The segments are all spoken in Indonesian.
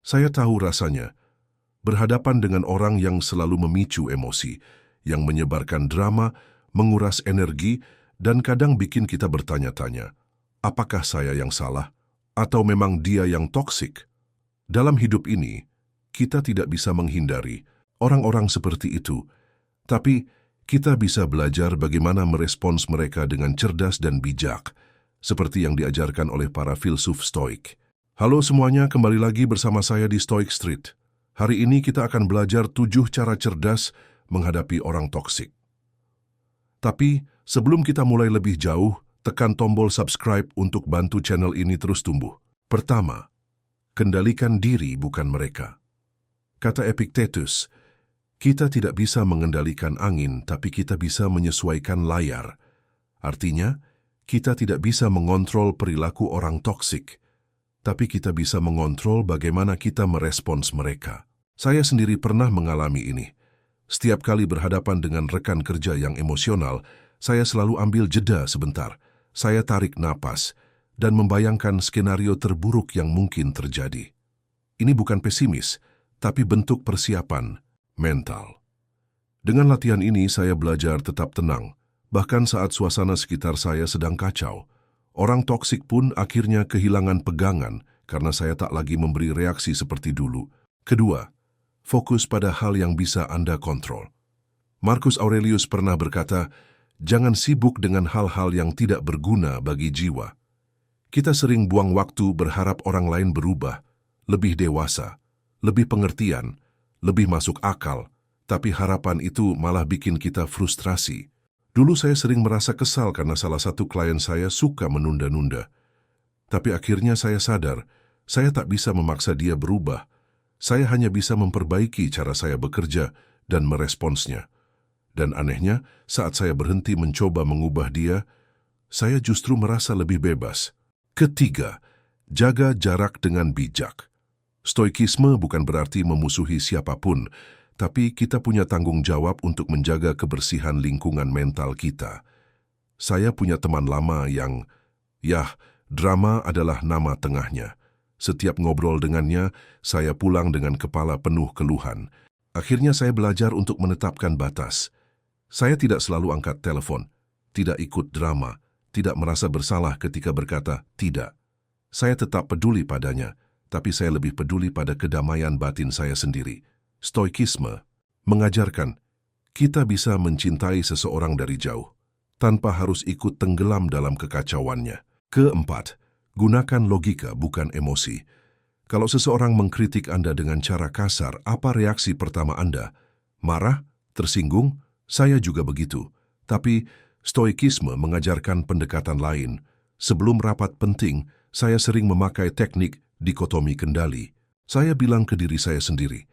Saya tahu rasanya, berhadapan dengan orang yang selalu memicu emosi, yang menyebarkan drama, menguras energi, dan kadang bikin kita bertanya-tanya, apakah saya yang salah? Atau memang dia yang toksik? Dalam hidup ini, kita tidak bisa menghindari orang-orang seperti itu, tapi kita bisa belajar bagaimana merespons mereka dengan cerdas dan bijak, seperti yang diajarkan oleh para filsuf Stoik. Halo semuanya, kembali lagi bersama saya di Stoic Street. Hari ini kita akan belajar 7 cara cerdas menghadapi orang toksik. Tapi, sebelum kita mulai lebih jauh, tekan tombol subscribe untuk bantu channel ini terus tumbuh. Pertama, kendalikan diri bukan mereka. Kata Epictetus, kita tidak bisa mengendalikan angin, tapi kita bisa menyesuaikan layar. Artinya, kita tidak bisa mengontrol perilaku orang toksik, tapi kita bisa mengontrol bagaimana kita merespons mereka. Saya sendiri pernah mengalami ini. Setiap kali berhadapan dengan rekan kerja yang emosional, saya selalu ambil jeda sebentar. Saya tarik napas dan membayangkan skenario terburuk yang mungkin terjadi. Ini bukan pesimis, tapi bentuk persiapan mental. Dengan latihan ini, saya belajar tetap tenang, bahkan saat suasana sekitar saya sedang kacau. Orang toksik pun akhirnya kehilangan pegangan karena saya tak lagi memberi reaksi seperti dulu. Kedua, fokus pada hal yang bisa Anda kontrol. Marcus Aurelius pernah berkata, jangan sibuk dengan hal-hal yang tidak berguna bagi jiwa. Kita sering buang waktu berharap orang lain berubah, lebih dewasa, lebih pengertian, lebih masuk akal, tapi harapan itu malah bikin kita frustrasi. Dulu saya sering merasa kesal karena salah satu klien saya suka menunda-nunda. Tapi akhirnya saya sadar, saya tak bisa memaksa dia berubah. Saya hanya bisa memperbaiki cara saya bekerja dan meresponsnya. Dan anehnya, saat saya berhenti mencoba mengubah dia, saya justru merasa lebih bebas. Ketiga, jaga jarak dengan bijak. Stoikisme bukan berarti memusuhi siapapun, tapi kita punya tanggung jawab untuk menjaga kebersihan lingkungan mental kita. Saya punya teman lama yang, drama adalah nama tengahnya. Setiap ngobrol dengannya, saya pulang dengan kepala penuh keluhan. Akhirnya saya belajar untuk menetapkan batas. Saya tidak selalu angkat telepon, tidak ikut drama, tidak merasa bersalah ketika berkata tidak. Saya tetap peduli padanya, tapi saya lebih peduli pada kedamaian batin saya sendiri. Stoikisme mengajarkan kita bisa mencintai seseorang dari jauh, tanpa harus ikut tenggelam dalam kekacauannya. Keempat, gunakan logika bukan emosi. Kalau seseorang mengkritik Anda dengan cara kasar, apa reaksi pertama Anda? Marah? Tersinggung? Saya juga begitu. Tapi Stoikisme mengajarkan pendekatan lain. Sebelum rapat penting, saya sering memakai teknik dikotomi kendali. Saya bilang ke diri saya sendiri,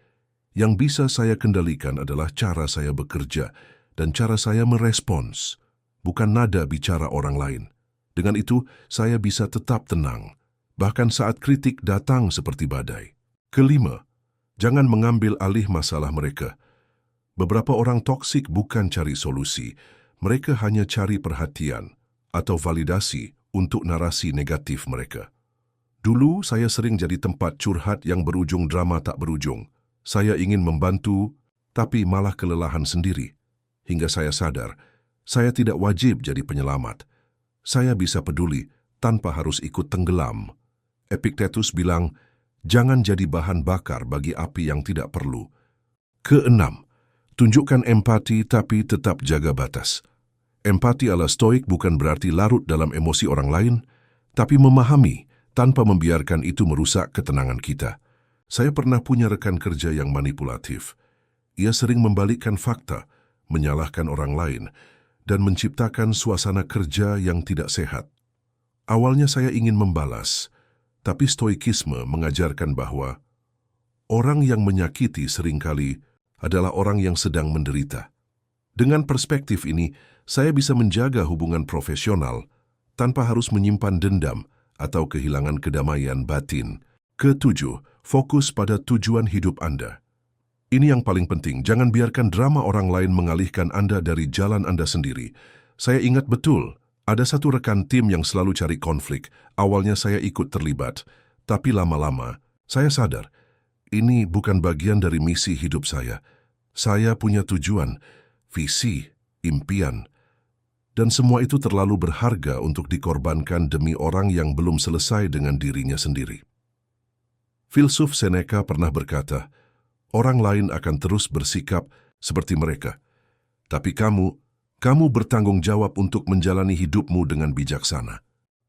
yang bisa saya kendalikan adalah cara saya bekerja dan cara saya merespons, bukan nada bicara orang lain. Dengan itu, saya bisa tetap tenang, bahkan saat kritik datang seperti badai. Kelima, jangan mengambil alih masalah mereka. Beberapa orang toksik bukan cari solusi, mereka hanya cari perhatian atau validasi untuk narasi negatif mereka. Dulu, saya sering jadi tempat curhat yang berujung drama tak berujung. Saya ingin membantu, tapi malah kelelahan sendiri. Hingga saya sadar, saya tidak wajib jadi penyelamat. Saya bisa peduli tanpa harus ikut tenggelam. Epictetus bilang, jangan jadi bahan bakar bagi api yang tidak perlu. Keenam, tunjukkan empati tapi tetap jaga batas. Empati ala stoik bukan berarti larut dalam emosi orang lain, tapi memahami tanpa membiarkan itu merusak ketenangan kita. Saya pernah punya rekan kerja yang manipulatif. Ia sering membalikkan fakta, menyalahkan orang lain, dan menciptakan suasana kerja yang tidak sehat. Awalnya saya ingin membalas, tapi stoikisme mengajarkan bahwa orang yang menyakiti seringkali adalah orang yang sedang menderita. Dengan perspektif ini, saya bisa menjaga hubungan profesional tanpa harus menyimpan dendam atau kehilangan kedamaian batin. Ketujuh, fokus pada tujuan hidup Anda. Ini yang paling penting, jangan biarkan drama orang lain mengalihkan Anda dari jalan Anda sendiri. Saya ingat betul, ada satu rekan tim yang selalu cari konflik. Awalnya saya ikut terlibat, tapi lama-lama saya sadar, ini bukan bagian dari misi hidup saya. Saya punya tujuan, visi, impian, dan semua itu terlalu berharga untuk dikorbankan demi orang yang belum selesai dengan dirinya sendiri. Filsuf Seneca pernah berkata, orang lain akan terus bersikap seperti mereka. Tapi kamu bertanggung jawab untuk menjalani hidupmu dengan bijaksana.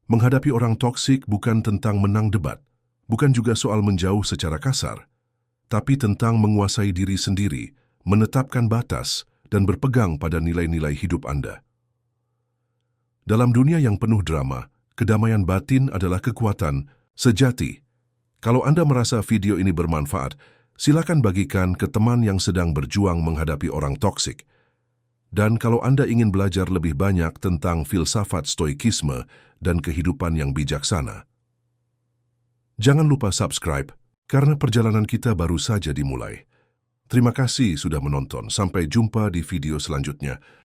Menghadapi orang toksik bukan tentang menang debat, bukan juga soal menjauh secara kasar, tapi tentang menguasai diri sendiri, menetapkan batas, dan berpegang pada nilai-nilai hidup Anda. Dalam dunia yang penuh drama, kedamaian batin adalah kekuatan sejati. Kalau Anda merasa video ini bermanfaat, silakan bagikan ke teman yang sedang berjuang menghadapi orang toksik. Dan kalau Anda ingin belajar lebih banyak tentang filsafat stoikisme dan kehidupan yang bijaksana, jangan lupa subscribe, karena perjalanan kita baru saja dimulai. Terima kasih sudah menonton. Sampai jumpa di video selanjutnya.